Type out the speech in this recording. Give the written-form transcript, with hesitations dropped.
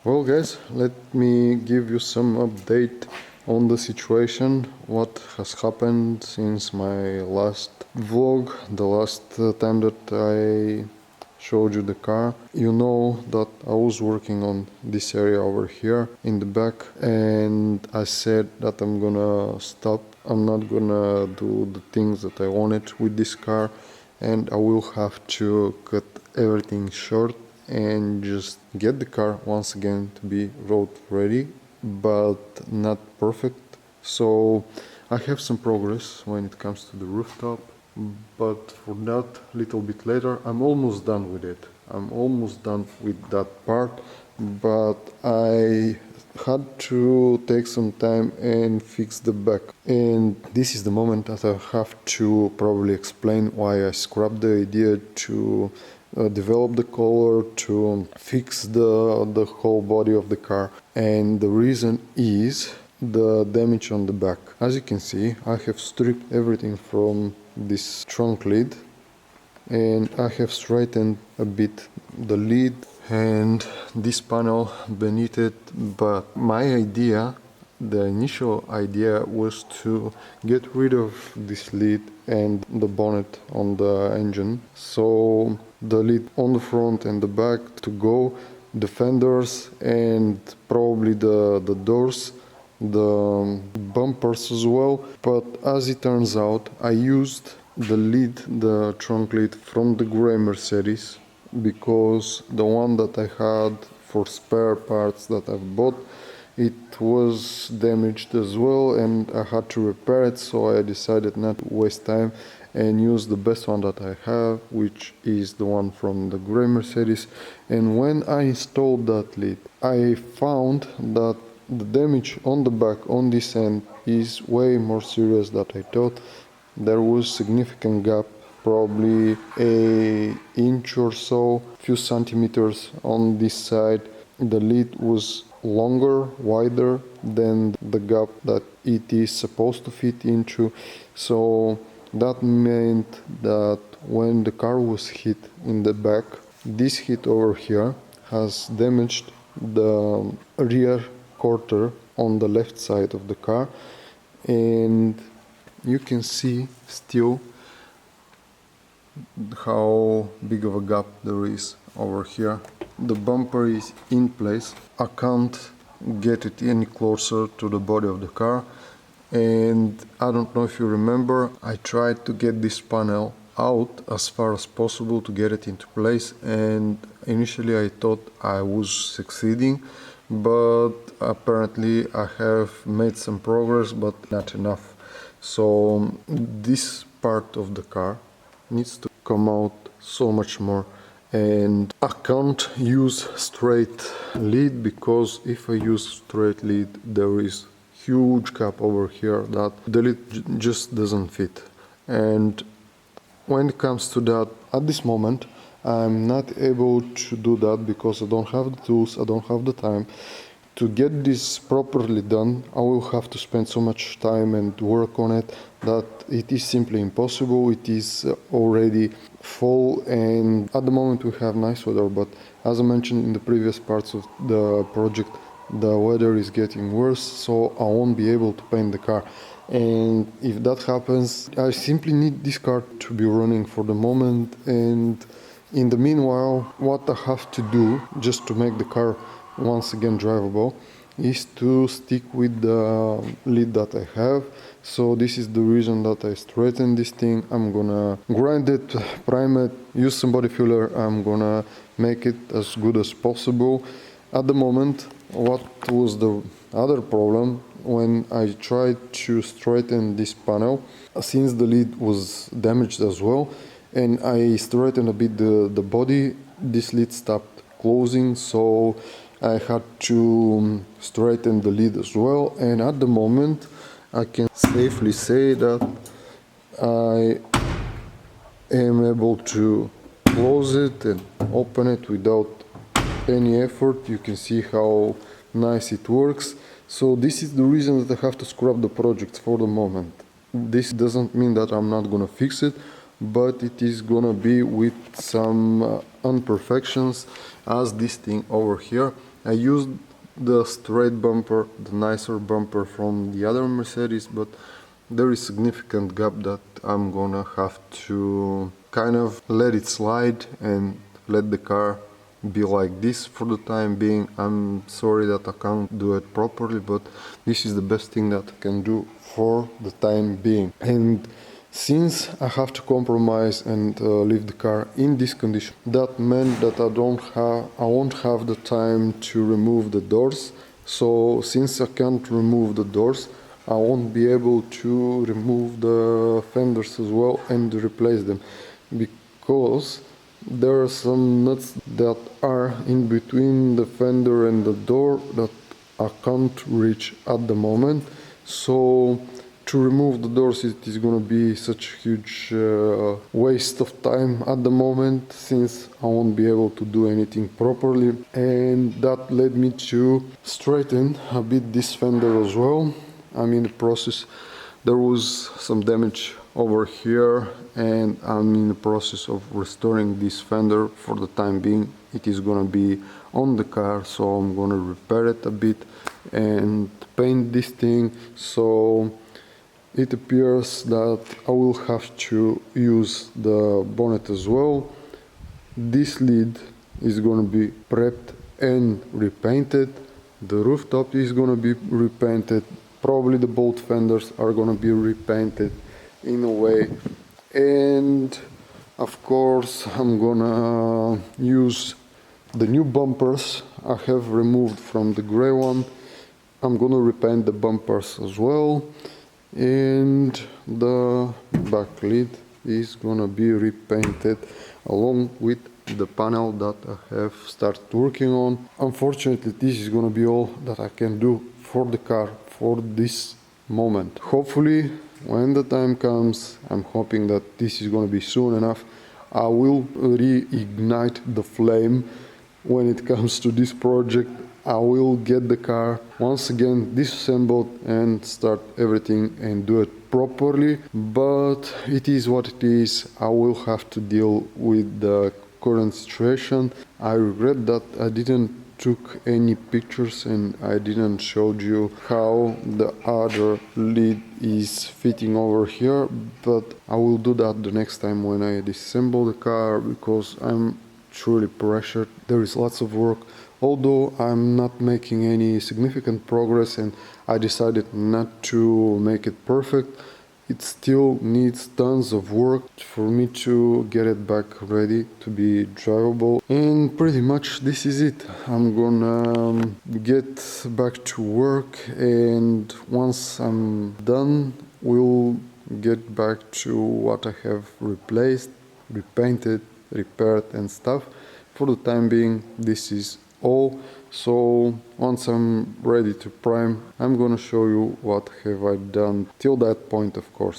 Well guys, let me give you some update on the situation, what has happened since my last vlog, the last time that I showed you the car. You know that I was working on this area over here in the back, and I said that I'm gonna stop. I'm not gonna do the things that I wanted with this car, and I will have to cut everything short and just get the car once again to be road ready, but not perfect. So I have some progress when it comes to the rooftop, but for that little bit later. I'm almost done with it. I'm almost done with that part, but I had to take some time and fix the back. And this is the moment that I have to probably explain why I scrapped the idea to develop the color, to fix the whole body of the car. And the reason is the damage on the back. As you can see, I have stripped everything from this trunk lid, and I have straightened a bit the lid and this panel beneath it. But my idea, the initial idea, was to get rid of this lid and the bonnet on the engine. So the lid on the front and the back to go, the fenders and probably the doors, the bumpers as well. But as it turns out, I used the lid, the trunk lid from the grey Mercedes, because the one that I had for spare parts that I've bought, it was damaged as well and I had to repair it. So I decided not to waste time and use the best one that I have, which is the one from the grey Mercedes. And when I installed that lid, I found that the damage on the back on this end is way more serious than I thought. There was significant gap, probably an inch or so, few centimeters on this side. The lid was longer, wider than the gap that it is supposed to fit into. So that meant that when the car was hit in the back, this hit over here has damaged the rear quarter on the left side of the car, and you can see still how big of a gap there is over here. The bumper is in place. I can't get it any closer to the body of the car, and I don't know if you remember, I tried to get this panel out as far as possible to get it into place, and initially I thought I was succeeding, but apparently I have made some progress, but not enough. So this part of the car needs to come out so much more, and I can't use straight lid, because if I use straight lid there is huge gap over here that the lid just doesn't fit. And when it comes to that, at this moment I'm not able to do that because I don't have the tools, I don't have the time. To get this properly done, I will have to spend so much time and work on it that it is simply impossible. It is already fall, and at the moment we have nice weather, but as I mentioned in the previous parts of the project, the weather is getting worse, so I won't be able to paint the car. And if that happens, I simply need this car to be running for the moment, and in the meanwhile, what I have to do just to make the car once again drivable is to stick with the lid that I have. So this is the reason that I straighten this thing. I'm gonna grind it, prime it, use some body filler. I'm gonna make it as good as possible. At the moment, what was the other problem when I tried to straighten this panel, since the lid was damaged as well and I straightened a bit the body, this lid stopped closing, so I had to straighten the lid as well. And at the moment I can safely say that I am able to close it and open it without any effort. You can see how nice it works. So this is the reason that I have to scrap the project for the moment. This doesn't mean that I'm not gonna fix it, but it is gonna be with some imperfections, as this thing over here I used the straight bumper, the nicer bumper from the other Mercedes, but there is significant gap that I'm gonna have to kind of let it slide and let the car be like this for the time being. I'm sorry that I can't do it properly, but this is the best thing that I can do for the time being. And since I have to compromise and leave the car in this condition, that meant that I won't have the time to remove the doors. So since I can't remove the doors, I won't be able to remove the fenders as well and replace them, because there are some nuts that are in between the fender and the door that I can't reach at the moment. So to remove the doors, it is going to be such a huge waste of time at the moment, since I won't be able to do anything properly. And that led me to straighten a bit this fender as well. I'm in the process. There was some damage over here, and I'm in the process of restoring this fender. For the time being, it is gonna be on the car, so I'm gonna repair it a bit and paint this thing. So it appears that I will have to use the bonnet as well. This lid is gonna be prepped and repainted. The rooftop is gonna be repainted. Probably the both fenders are gonna be repainted in a way. And of course I'm gonna use the new bumpers I have removed from the gray one. I'm gonna repaint the bumpers as well. And the back lid is gonna be repainted along with the panel that I have started working on. Unfortunately, this is gonna be all that I can do for the car for this moment. Hopefully, when the time comes, I'm hoping that this is gonna be soon enough, I will reignite the flame when it comes to this project. I will get the car once again disassembled and start everything and do it properly, but it is what it is. I will have to deal with the current situation. I regret that I didn't took any pictures and I didn't show you how the other lid is fitting over here, but I will do that the next time when I disassemble the car, because I'm truly pressured. There is lots of work. Although I'm not making any significant progress and I decided not to make it perfect, it still needs tons of work for me to get it back ready to be drivable. And pretty much this is it. I'm gonna get back to work, and once I'm done, we'll get back to what I have replaced, repainted, repaired and stuff. For the time being, this is all. So once I'm ready to prime, I'm gonna show you what have I done till that point, of course.